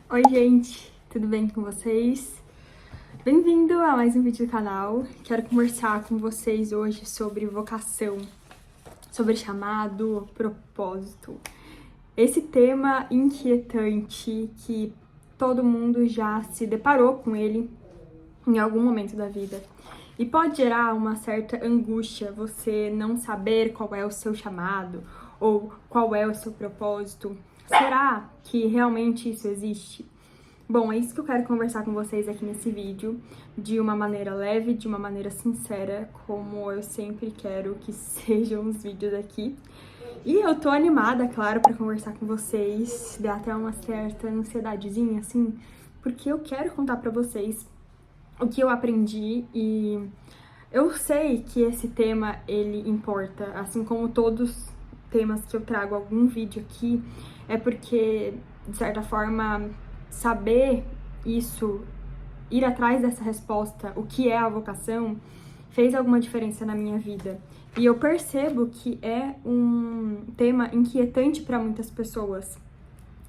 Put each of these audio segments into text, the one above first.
Oi, gente, tudo bem com vocês? Bem-vindo a mais um vídeo do canal. Quero conversar com vocês hoje sobre vocação, sobre chamado, propósito. Esse tema inquietante que todo mundo já se deparou com ele em algum momento da vida. E pode gerar uma certa angústia você não saber qual é o seu chamado ou qual é o seu propósito. Será que realmente isso existe? Bom, é isso que eu quero conversar com vocês aqui nesse vídeo, de uma maneira leve, de uma maneira sincera, como eu sempre quero que sejam os vídeos aqui. E eu tô animada, claro, pra conversar com vocês, dá até uma certa ansiedadezinha, assim, porque eu quero contar pra vocês o que eu aprendi e eu sei que esse tema, ele importa, assim como todos os temas que eu trago algum vídeo aqui, é porque, de certa forma, saber isso, ir atrás dessa resposta, o que é a vocação, fez alguma diferença na minha vida. E eu percebo que é um tema inquietante para muitas pessoas.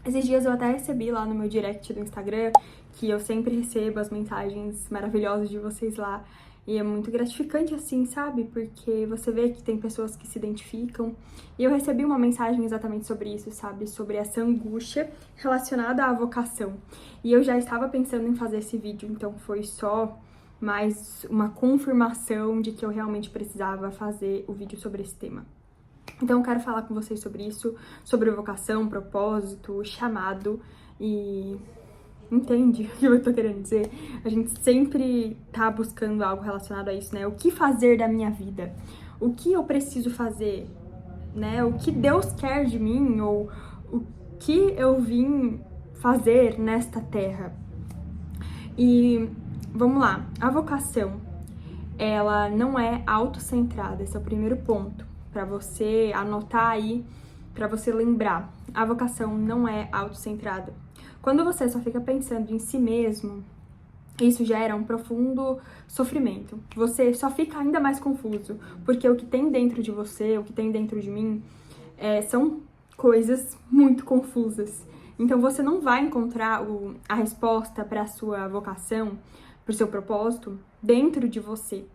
Esses dias eu até recebi lá no meu direct do Instagram, que eu sempre recebo as mensagens maravilhosas de vocês lá. E é muito gratificante assim, sabe? Porque você vê que tem pessoas que se identificam. E eu recebi uma mensagem exatamente sobre isso, sabe? Sobre essa angústia relacionada à vocação. E eu já estava pensando em fazer esse vídeo, então foi só mais uma confirmação de que eu realmente precisava fazer o vídeo sobre esse tema. Então eu quero falar com vocês sobre isso, sobre vocação, propósito, chamado e entende o que eu tô querendo dizer? A gente sempre tá buscando algo relacionado a isso, né? O que fazer da minha vida? O que eu preciso fazer, né? O que Deus quer de mim ou o que eu vim fazer nesta terra? E vamos lá, a vocação, ela não é autocentrada, esse é o primeiro ponto, para você anotar aí, para você lembrar. A vocação não é autocentrada. Quando você só fica pensando em si mesmo, isso gera um profundo sofrimento. Você só fica ainda mais confuso, porque o que tem dentro de você, o que tem dentro de mim, são coisas muito confusas. Então você não vai encontrar a resposta para a sua vocação, para o seu propósito, dentro de você,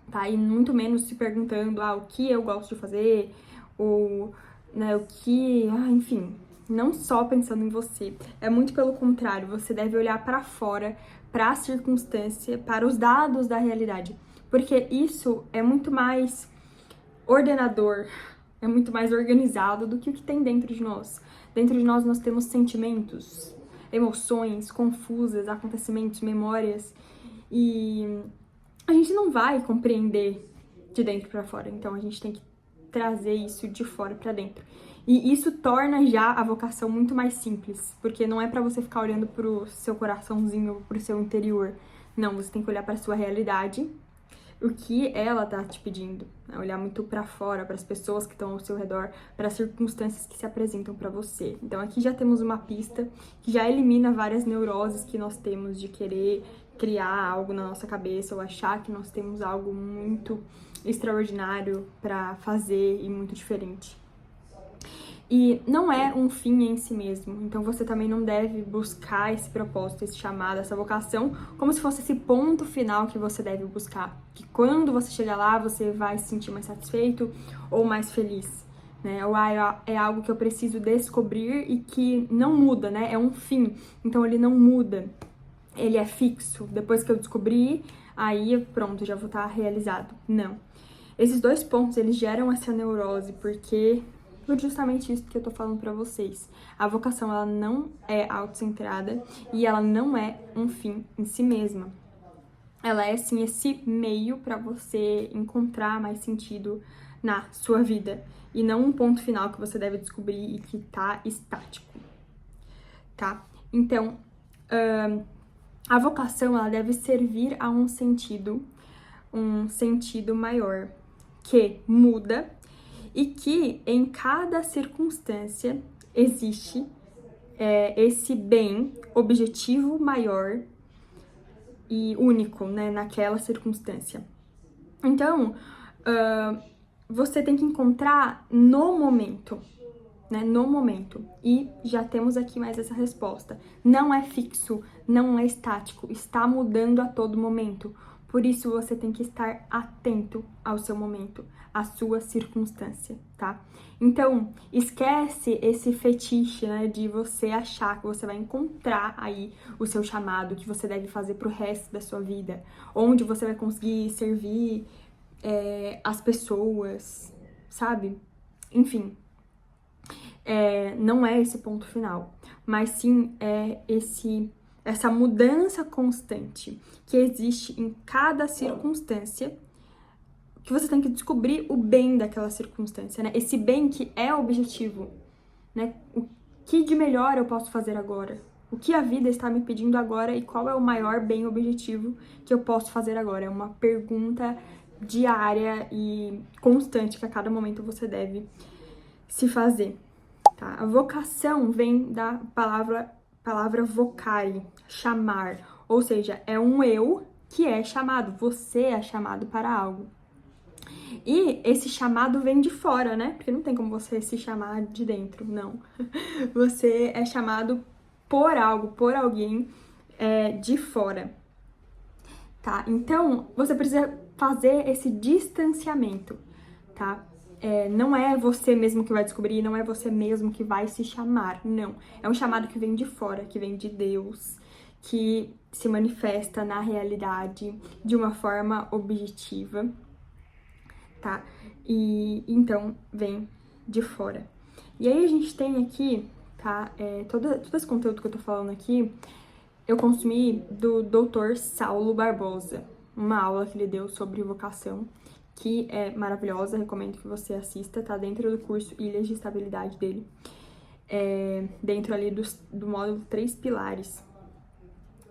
tá? E muito menos se perguntando, o que eu gosto de fazer, ou, né, o que, enfim, não só pensando em você. É muito pelo contrário, você deve olhar para fora, para a circunstância, para os dados da realidade, porque isso é muito mais ordenador, é muito mais organizado do que o que tem dentro de nós. Dentro de nós temos sentimentos, emoções confusas, acontecimentos, memórias, e a gente não vai compreender de dentro para fora, então a gente tem que trazer isso de fora para dentro. E isso torna já a vocação muito mais simples, porque não é para você ficar olhando pro seu coraçãozinho, pro seu interior. Não, você tem que olhar para sua realidade, o que ela tá te pedindo, né? Olhar muito para fora, para as pessoas que estão ao seu redor, para as circunstâncias que se apresentam para você. Então aqui já temos uma pista que já elimina várias neuroses que nós temos de querer criar algo na nossa cabeça ou achar que nós temos algo muito extraordinário para fazer e muito diferente. E não é um fim em si mesmo, então você também não deve buscar esse propósito, esse chamado, essa vocação, como se fosse esse ponto final que você deve buscar. Que quando você chegar lá, você vai se sentir mais satisfeito ou mais feliz, né? Ou é algo que eu preciso descobrir e que não muda, né? É um fim, então ele não muda, ele é fixo. Depois que eu descobri, aí pronto, já vou estar realizado. Não. Esses dois pontos, eles geram essa neurose, porque por justamente isso que eu tô falando pra vocês. A vocação, ela não é autocentrada e ela não é um fim em si mesma. Ela é, sim, esse meio pra você encontrar mais sentido na sua vida e não um ponto final que você deve descobrir e que tá estático, tá? Então, a vocação, ela deve servir a um sentido maior, que muda e que em cada circunstância existe esse bem, objetivo maior e único, né, naquela circunstância. Então, você tem que encontrar no momento, né, no momento. E já temos aqui mais essa resposta. Não é fixo, não é estático, está mudando a todo momento. Por isso você tem que estar atento ao seu momento, à sua circunstância, tá? Então, esquece esse fetiche, né, de você achar que você vai encontrar aí o seu chamado, que você deve fazer pro resto da sua vida, onde você vai conseguir servir as pessoas, sabe? Enfim, não é esse ponto final, mas sim essa mudança constante que existe em cada circunstância, que você tem que descobrir o bem daquela circunstância, né? Esse bem que é objetivo, né? O que de melhor eu posso fazer agora? O que a vida está me pedindo agora e qual é o maior bem objetivo que eu posso fazer agora? É uma pergunta diária e constante que a cada momento você deve se fazer, tá? A vocação vem da palavra vocare, chamar, ou seja, é um eu que é chamado, você é chamado para algo. E esse chamado vem de fora, né? Porque não tem como você se chamar de dentro, não. Você é chamado por algo, por alguém de fora, tá? Então, você precisa fazer esse distanciamento, tá? Não é você mesmo que vai descobrir, não é você mesmo que vai se chamar, não. É um chamado que vem de fora, que vem de Deus, que se manifesta na realidade de uma forma objetiva, tá? E então vem de fora. E aí a gente tem aqui, tá? Todo esse conteúdo que eu tô falando aqui, eu consumi do Dr. Saulo Barbosa, uma aula que ele deu sobre vocação, que é maravilhosa, recomendo que você assista, tá dentro do curso Ilhas de Estabilidade dele, dentro ali do módulo 3 Pilares.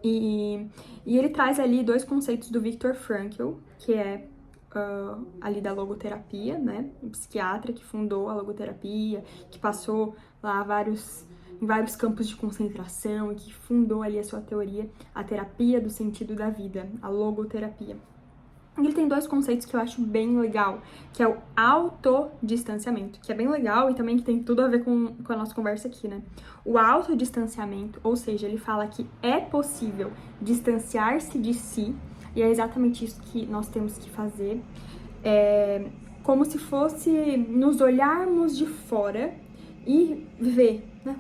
E ele traz ali 2 conceitos do Viktor Frankl, que é ali da logoterapia, né, um psiquiatra que fundou a logoterapia, que passou lá em vários campos de concentração e que fundou ali a sua teoria, a terapia do sentido da vida, a logoterapia. Ele tem 2 conceitos que eu acho bem legal, que é o autodistanciamento, que é bem legal e também que tem tudo a ver com a nossa conversa aqui, né? O autodistanciamento, ou seja, ele fala que é possível distanciar-se de si, e é exatamente isso que nós temos que fazer, como se fosse nos olharmos de fora e ver, né,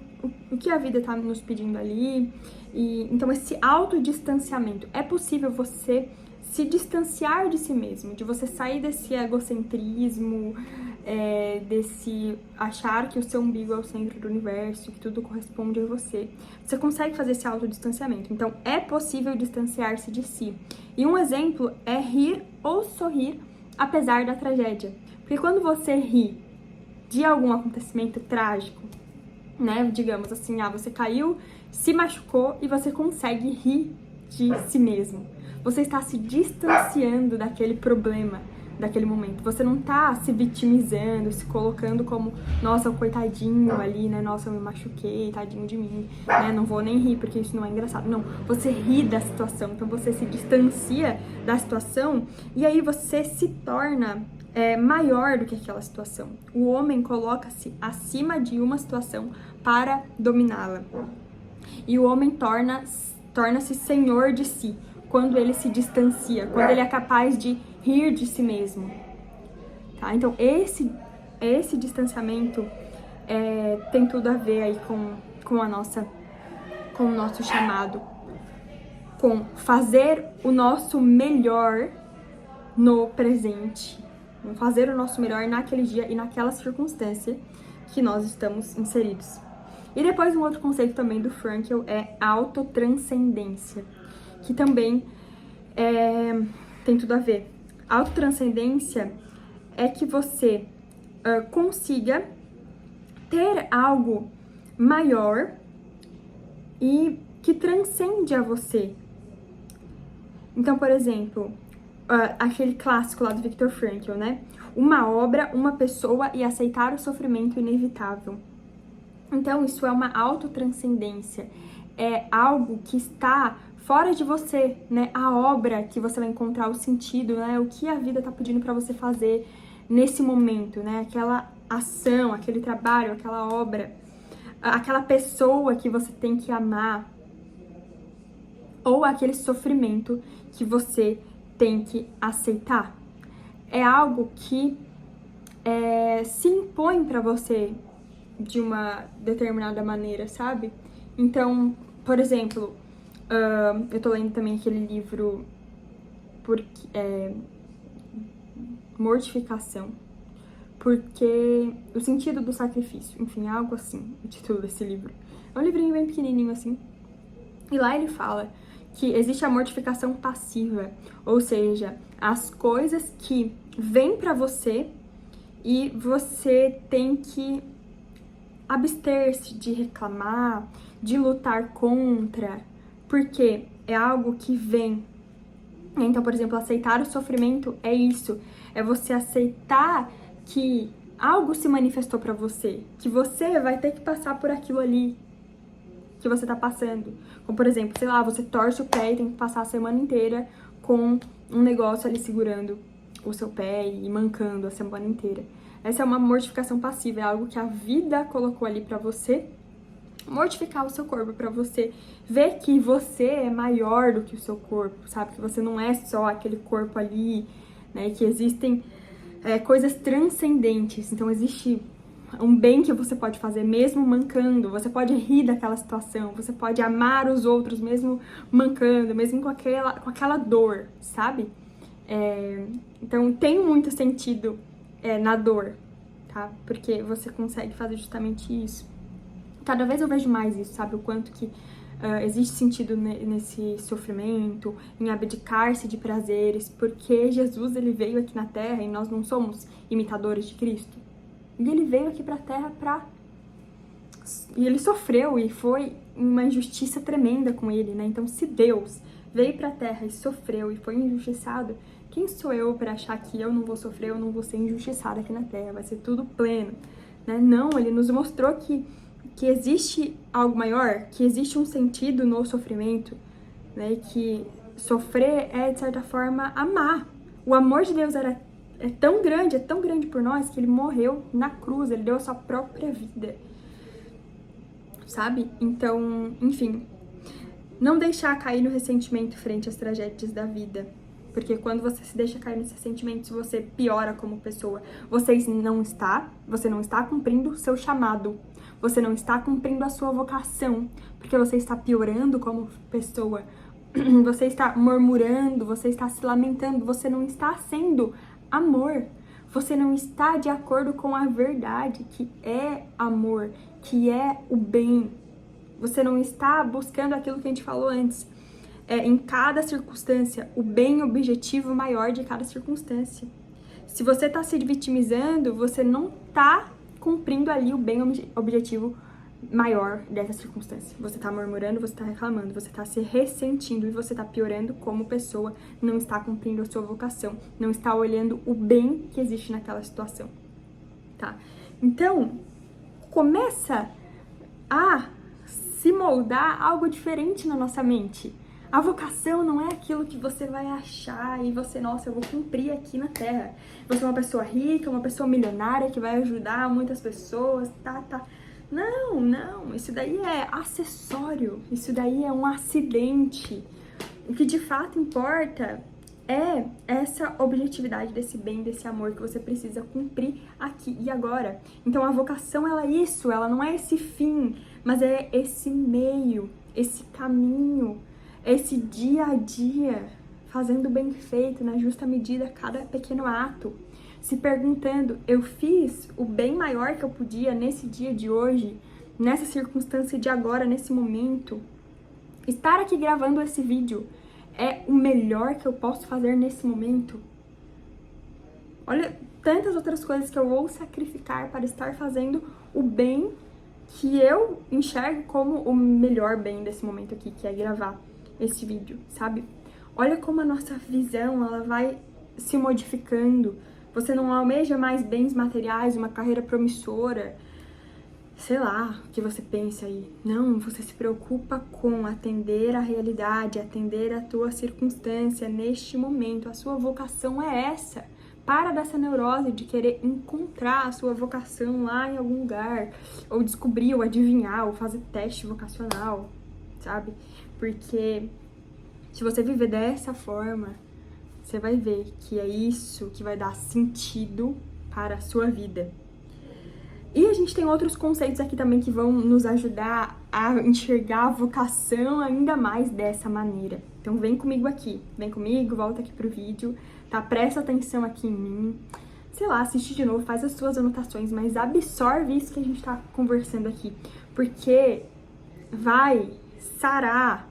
o que a vida está nos pedindo ali. E então esse autodistanciamento, é possível você se distanciar de si mesmo, de você sair desse egocentrismo, desse achar que o seu umbigo é o centro do universo, que tudo corresponde a você. Você consegue fazer esse autodistanciamento, então é possível distanciar-se de si. E um exemplo é rir ou sorrir apesar da tragédia. Porque quando você ri de algum acontecimento trágico, né, digamos assim, você caiu, se machucou e você consegue rir de si mesmo. Você está se distanciando daquele problema, daquele momento. Você não está se vitimizando, se colocando como, nossa, o coitadinho ali, né? Nossa, eu me machuquei, tadinho de mim, né? Não vou nem rir porque isso não é engraçado. Não, você ri da situação, então você se distancia da situação e aí você se torna maior do que aquela situação. O homem coloca-se acima de uma situação para dominá-la. E o homem torna-se senhor de si quando ele se distancia, quando ele é capaz de rir de si mesmo, tá? Então esse distanciamento tem tudo a ver aí com o nosso chamado, com fazer o nosso melhor no presente, fazer o nosso melhor naquele dia e naquela circunstância que nós estamos inseridos. E depois um outro conceito também do Frankl é autotranscendência, que também tem tudo a ver. Autotranscendência é que você consiga ter algo maior e que transcende a você. Então, por exemplo, aquele clássico lá do Viktor Frankl, né? Uma obra, uma pessoa e aceitar o sofrimento inevitável. Então, isso é uma autotranscendência. É algo que está fora de você, né? A obra que você vai encontrar o sentido, né? O que a vida tá pedindo para você fazer nesse momento, né? ação, aquele trabalho, aquela obra, aquela pessoa que você tem que amar, ou aquele sofrimento que você tem que aceitar. É algo que se impõe pra você de uma determinada maneira, sabe? Então, por exemplo, eu tô lendo também aquele livro Mortificação, porque o sentido do sacrifício, enfim, é algo assim, o título desse livro. É um livrinho bem pequenininho assim, e lá ele fala que existe a mortificação passiva, ou seja, as coisas que vêm pra você e você tem que abster-se de reclamar, de lutar contra, porque é algo que vem. Então, por exemplo, aceitar o sofrimento é isso, é você aceitar que algo se manifestou pra você, que você vai ter que passar por aquilo ali que você tá passando. Como, por exemplo, sei lá, você torce o pé e tem que passar a semana inteira com um negócio ali segurando o seu pé e mancando a semana inteira. Essa é uma mortificação passiva, é algo que a vida colocou ali pra você mortificar o seu corpo, pra você ver que você é maior do que o seu corpo, sabe? Que você não é só aquele corpo ali, né? Que existem coisas transcendentes. Então existe um bem que você pode fazer mesmo mancando, você pode rir daquela situação, você pode amar os outros mesmo mancando, mesmo com aquela dor, sabe? Então tem muito sentido na dor, tá? Porque você consegue fazer justamente isso. Cada vez eu vejo mais isso, sabe? O quanto que existe sentido nesse sofrimento, em abdicar-se de prazeres, porque Jesus, ele veio aqui na Terra e nós não somos imitadores de Cristo. E ele veio aqui pra Terra e ele sofreu e foi uma injustiça tremenda com ele, né? Então, se Deus veio pra Terra e sofreu e foi injustiçado, quem sou eu pra achar que eu não vou sofrer, eu não vou ser injustiçada aqui na Terra, vai ser tudo pleno, né? Não, ele nos mostrou que existe algo maior, que existe um sentido no sofrimento, né? Que sofrer é, de certa forma, amar. O amor de Deus é tão grande por nós, que ele morreu na cruz, ele deu a sua própria vida, sabe? Então, enfim, não deixar cair no ressentimento frente às tragédias da vida. Porque quando você se deixa cair nesse sentimento, você piora como pessoa. Você não está cumprindo o seu chamado. Você não está cumprindo a sua vocação. Porque você está piorando como pessoa. Você está murmurando, você está se lamentando. Você não está sendo amor. Você não está de acordo com a verdade, que é amor, que é o bem. Você não está buscando aquilo que a gente falou antes. Em cada circunstância, o bem objetivo maior de cada circunstância. Se você está se vitimizando, você não está cumprindo ali o bem objetivo maior dessa circunstância. Você está murmurando, você está reclamando, você está se ressentindo e você está piorando como pessoa, não está cumprindo a sua vocação, não está olhando o bem que existe naquela situação, tá? Então, começa a se moldar algo diferente na nossa mente. A vocação não é aquilo que você vai achar e você, nossa, eu vou cumprir aqui na Terra. Você é uma pessoa rica, uma pessoa milionária que vai ajudar muitas pessoas, tá. Não, isso daí é acessório, isso daí é um acidente. O que de fato importa é essa objetividade desse bem, desse amor que você precisa cumprir aqui e agora. Então a vocação, ela é isso, ela não é esse fim, mas é esse meio, esse caminho, esse dia a dia, fazendo bem feito, na justa medida, cada pequeno ato. Se perguntando, eu fiz o bem maior que eu podia nesse dia de hoje, nessa circunstância de agora, nesse momento? Estar aqui gravando esse vídeo é o melhor que eu posso fazer nesse momento? Olha, tantas outras coisas que eu vou sacrificar para estar fazendo o bem que eu enxergo como o melhor bem desse momento aqui, que é gravar esse vídeo, sabe? Olha como a nossa visão, ela vai se modificando. Você não almeja mais bens materiais, uma carreira promissora, sei lá, o que você pensa aí. Não, você se preocupa com atender a realidade, atender a tua circunstância neste momento. A sua vocação é essa. Para dessa neurose de querer encontrar a sua vocação lá em algum lugar, ou descobrir, ou adivinhar, ou fazer teste vocacional, sabe? Porque se você viver dessa forma, você vai ver que é isso que vai dar sentido para a sua vida. E a gente tem outros conceitos aqui também que vão nos ajudar a enxergar a vocação ainda mais dessa maneira. Então vem comigo aqui, vem comigo, volta aqui pro vídeo, tá? Presta atenção aqui em mim. Sei lá, assiste de novo, faz as suas anotações, mas absorve isso que a gente tá conversando aqui. Porque vai sarar,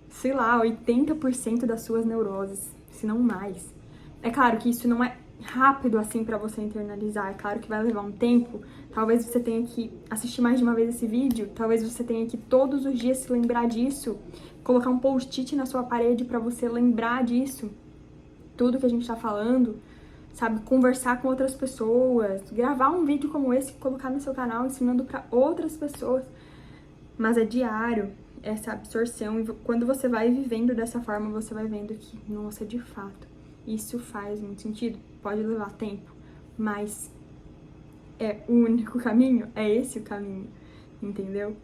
sei lá, 80% das suas neuroses, se não mais. É claro que isso não é rápido assim pra você internalizar, é claro que vai levar um tempo. Talvez você tenha que assistir mais de uma vez esse vídeo, talvez você tenha que todos os dias se lembrar disso, colocar um post-it na sua parede pra você lembrar disso, tudo que a gente tá falando, sabe? Conversar com outras pessoas, gravar um vídeo como esse, colocar no seu canal ensinando pra outras pessoas. Mas é diário essa absorção, e quando você vai vivendo dessa forma, você vai vendo que, nossa, de fato, isso faz muito sentido. Pode levar tempo, mas é o único caminho, é esse o caminho, entendeu?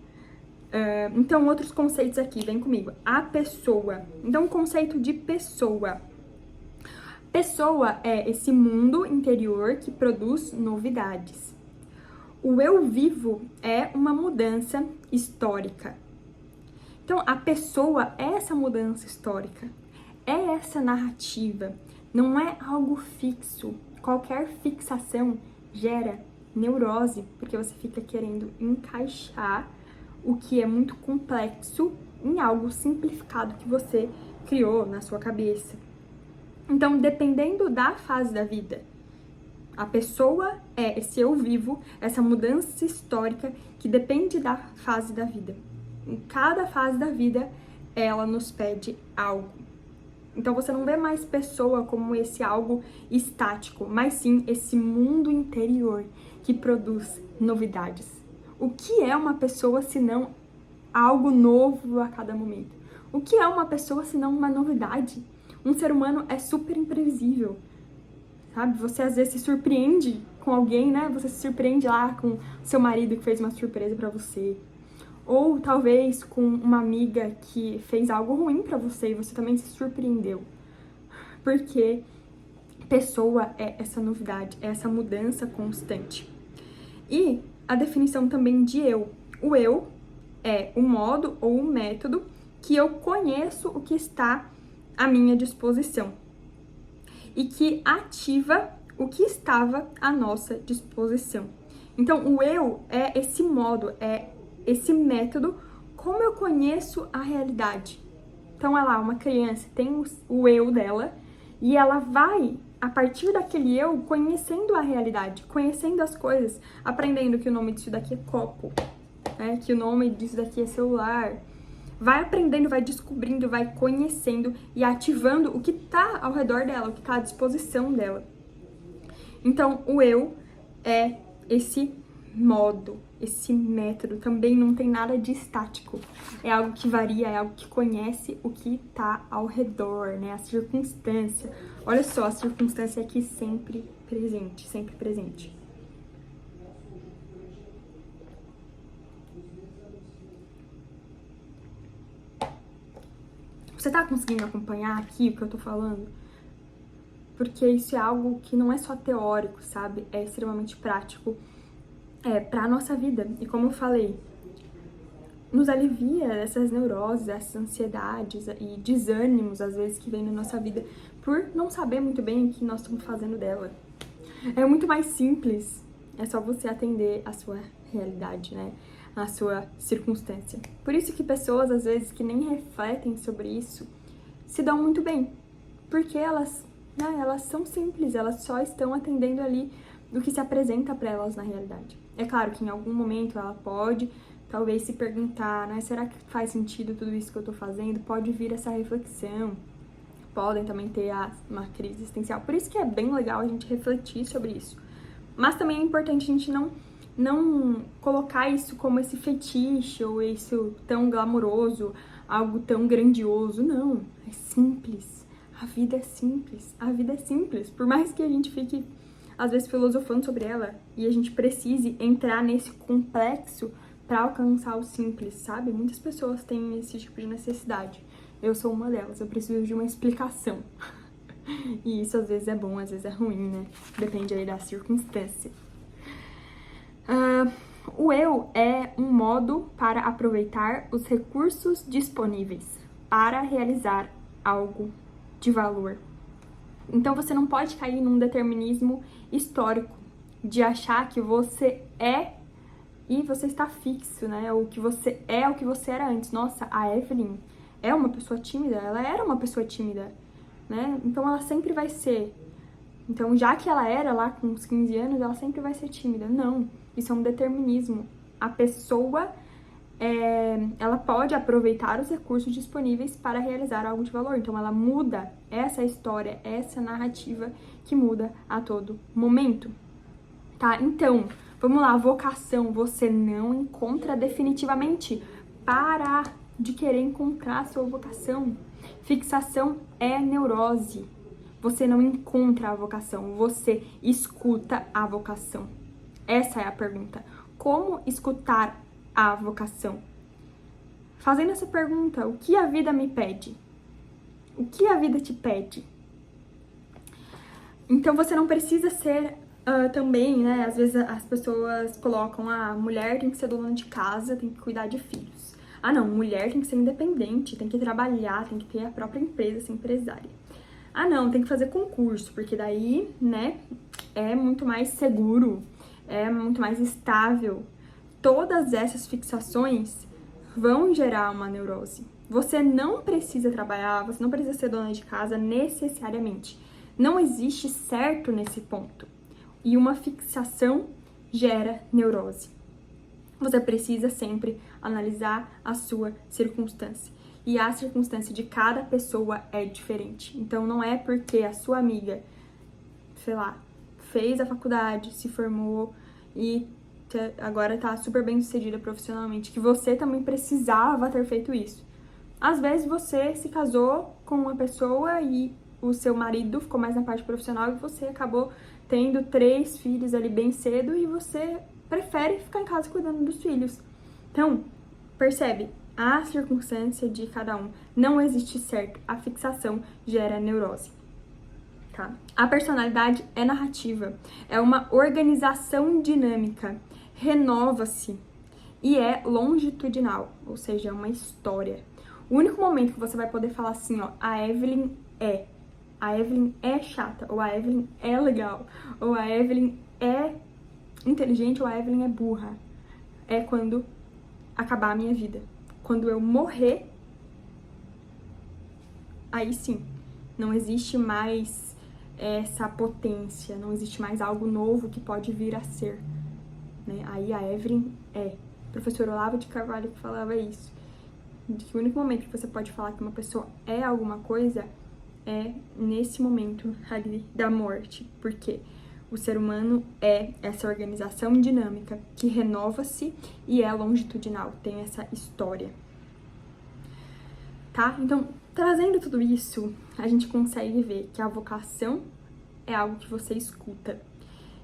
Então, outros conceitos aqui, vem comigo. A pessoa. Então, o conceito de pessoa. Pessoa é esse mundo interior que produz novidades. O eu vivo é uma mudança histórica. Então, a pessoa é essa mudança histórica, é essa narrativa, não é algo fixo. Qualquer fixação gera neurose, porque você fica querendo encaixar o que é muito complexo em algo simplificado que você criou na sua cabeça. Então, dependendo da fase da vida, a pessoa é esse eu vivo, essa mudança histórica que depende da fase da vida. Em cada fase da vida, ela nos pede algo. Então, você não vê mais pessoa como esse algo estático, mas sim esse mundo interior que produz novidades. O que é uma pessoa se não algo novo a cada momento? O que é uma pessoa se não uma novidade? Um ser humano é super imprevisível, sabe? Você às vezes se surpreende com alguém, né? Você se surpreende lá com seu marido que fez uma surpresa pra você. Ou talvez com uma amiga que fez algo ruim pra você e você também se surpreendeu. Porque pessoa é essa novidade, é essa mudança constante. E a definição também de eu. O eu é o modo ou o método que eu conheço o que está à minha disposição e que ativa o que estava à nossa disposição. Então, o eu é esse modo, é esse método, como eu conheço a realidade. Então, olha lá, uma criança tem o eu dela e ela vai, a partir daquele eu, conhecendo a realidade, conhecendo as coisas, aprendendo que o nome disso daqui é copo, né? Que o nome disso daqui é celular. Vai aprendendo, vai descobrindo, vai conhecendo e ativando o que tá ao redor dela, o que tá à disposição dela. Então, o eu é esse modo, esse método, também não tem nada de estático. É algo que varia, é algo que conhece o que tá ao redor, né? A circunstância. Olha só, a circunstância aqui sempre presente, sempre presente. Você tá conseguindo acompanhar aqui o que eu tô falando? Porque isso é algo que não é só teórico, sabe? É extremamente prático pra nossa vida. E como eu falei, nos alivia essas neuroses, essas ansiedades e desânimos, às vezes, que vem na nossa vida por não saber muito bem o que nós estamos fazendo dela. É muito mais simples, é só você atender a sua realidade, né? A sua circunstância. Por isso que pessoas, às vezes, que nem refletem sobre isso, se dão muito bem. Porque elas são simples, elas só estão atendendo ali do que se apresenta para elas na realidade. É claro que em algum momento ela pode, talvez, se perguntar, né? Será que faz sentido tudo isso que eu tô fazendo? Pode vir essa reflexão. Podem também ter uma crise existencial. Por isso que é bem legal a gente refletir sobre isso. Mas também é importante a gente não colocar isso como esse fetiche ou isso tão glamouroso, algo tão grandioso. Não, é simples. A vida é simples, a vida é simples. Por mais que a gente fique, às vezes, filosofando sobre ela e a gente precise entrar nesse complexo para alcançar o simples, sabe? Muitas pessoas têm esse tipo de necessidade. Eu sou uma delas, eu preciso de uma explicação. E isso às vezes é bom, às vezes é ruim, né? Depende aí da circunstância. O eu é um modo para aproveitar os recursos disponíveis para realizar algo de valor. Então você não pode cair num determinismo histórico de achar que você é e você está fixo, né? O que você é o que você era antes. Nossa, a Evelyn é uma pessoa tímida, ela era uma pessoa tímida, né? Então ela sempre vai ser. Então, já que ela era lá com uns 15 anos, ela sempre vai ser tímida. Não, isso é um determinismo. A pessoa, ela pode aproveitar os recursos disponíveis para realizar algo de valor. Então, ela muda essa história, essa narrativa que muda a todo momento, tá? Então, vamos lá, vocação. Você não encontra definitivamente. Para de querer encontrar a sua vocação. Fixação é neurose. Você não encontra a vocação, você escuta a vocação. Essa é a pergunta. Como escutar a vocação? Fazendo essa pergunta, o que a vida me pede? O que a vida te pede? Então você não precisa ser também, né? Às vezes as pessoas colocam, a mulher tem que ser dona de casa, tem que cuidar de filhos. Ah não, mulher tem que ser independente, tem que trabalhar, tem que ter a própria empresa, ser empresária. Ah, não, tem que fazer concurso, porque daí, né, é muito mais seguro, é muito mais estável. Todas essas fixações vão gerar uma neurose. Você não precisa trabalhar, você não precisa ser dona de casa necessariamente. Não existe certo nesse ponto. E uma fixação gera neurose. Você precisa sempre analisar a sua circunstância. E a circunstância de cada pessoa é diferente. Então, não é porque a sua amiga, sei lá, fez a faculdade, se formou e agora tá super bem sucedida profissionalmente, que você também precisava ter feito isso. Às vezes, você se casou com uma pessoa e o seu marido ficou mais na parte profissional e você acabou tendo 3 filhos ali bem cedo e você prefere ficar em casa cuidando dos filhos. Então, percebe? A circunstância de cada um. Não existe certo. A fixação gera neurose. Tá? A personalidade é narrativa. É uma organização dinâmica. Renova-se. E é longitudinal. Ou seja, é uma história. O único momento que você vai poder falar assim, ó, a Evelyn é. A Evelyn é chata. Ou a Evelyn é legal. Ou a Evelyn é inteligente. Ou a Evelyn é burra. É quando acabar a minha vida. Quando eu morrer, aí sim, não existe mais essa potência, não existe mais algo novo que pode vir a ser. Né? Aí a Evelyn é. O professor Olavo de Carvalho que falava isso. De que o único momento que você pode falar que uma pessoa é alguma coisa é nesse momento ali da morte. Porque o ser humano é essa organização dinâmica que renova-se e é longitudinal, tem essa história. Tá? Então, trazendo tudo isso, a gente consegue ver que a vocação é algo que você escuta.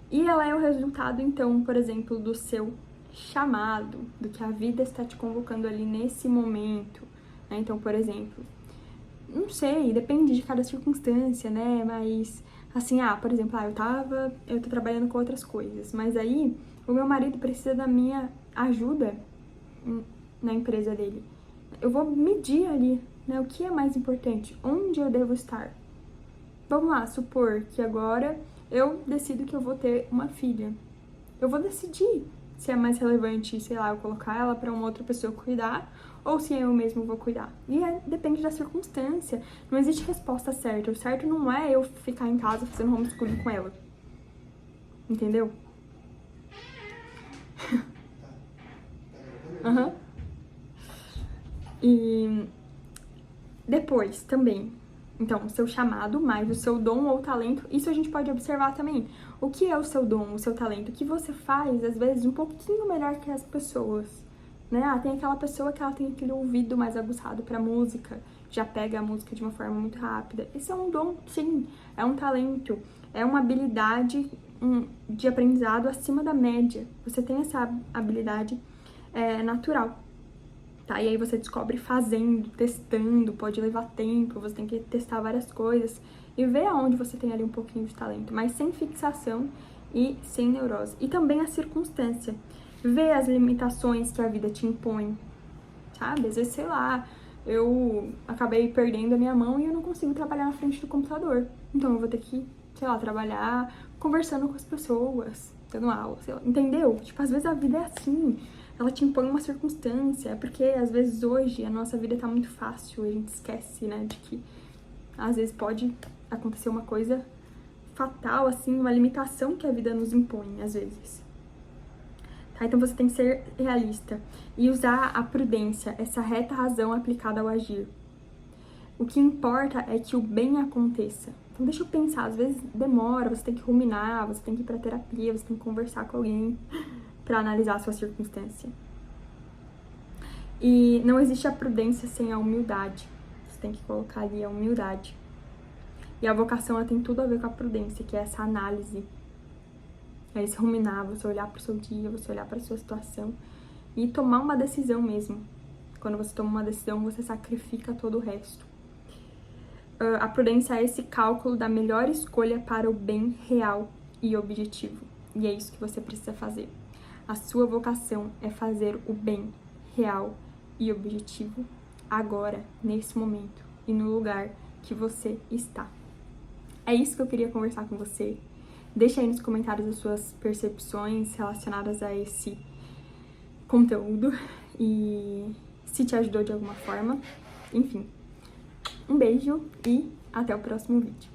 E ela é o resultado, então, por exemplo, do seu chamado, do que a vida está te convocando ali nesse momento. Né? Então, por exemplo, não sei, depende de cada circunstância, né? Mas, assim, por exemplo, eu tô trabalhando com outras coisas, mas aí o meu marido precisa da minha ajuda na empresa dele. Eu vou medir ali, né? O que é mais importante, onde eu devo estar. Vamos lá, supor que agora eu decido que eu vou ter uma filha. Eu vou decidir se é mais relevante, sei lá, eu colocar ela para uma outra pessoa cuidar ou se eu mesmo vou cuidar. E depende da circunstância. Não existe resposta certa. O certo não é eu ficar em casa fazendo homeschooling com ela. Entendeu? Uhum. E depois também, então, o seu chamado mais o seu dom ou talento, isso a gente pode observar também. O que é o seu dom, o seu talento? O que você faz, às vezes, um pouquinho melhor que as pessoas, né? Ah, tem aquela pessoa que ela tem aquele ouvido mais aguçado pra música, já pega a música de uma forma muito rápida. Esse é um dom, sim, é um talento, é uma habilidade de aprendizado acima da média. Você tem essa habilidade natural, tá? E aí você descobre fazendo, testando, pode levar tempo, você tem que testar várias coisas e ver aonde você tem ali um pouquinho de talento, mas sem fixação e sem neurose. E também a circunstância, ver as limitações que a vida te impõe, sabe? Às vezes, sei lá, eu acabei perdendo a minha mão e eu não consigo trabalhar na frente do computador. Então eu vou ter que, sei lá, trabalhar conversando com as pessoas, dando aula, sei lá, entendeu? Tipo, às vezes a vida é assim, ela te impõe uma circunstância, porque às vezes hoje a nossa vida tá muito fácil, a gente esquece, né, de que às vezes pode acontecer uma coisa fatal, assim, uma limitação que a vida nos impõe, às vezes. Tá? Então você tem que ser realista e usar a prudência, essa reta razão aplicada ao agir. O que importa é que o bem aconteça. Então deixa eu pensar, às vezes demora, você tem que ruminar, você tem que ir pra terapia, você tem que conversar com alguém pra analisar a sua circunstância. E não existe a prudência sem a humildade. Você tem que colocar ali a humildade. E a vocação, ela tem tudo a ver com a prudência, que é essa análise. É esse ruminar, você olhar pro seu dia, você olhar pra sua situação e tomar uma decisão mesmo. Quando você toma uma decisão, você sacrifica todo o resto. A prudência é esse cálculo da melhor escolha para o bem real e objetivo. E é isso que você precisa fazer. A sua vocação é fazer o bem real e objetivo agora, nesse momento e no lugar que você está. É isso que eu queria conversar com você. Deixa aí nos comentários as suas percepções relacionadas a esse conteúdo e se te ajudou de alguma forma. Enfim, um beijo e até o próximo vídeo.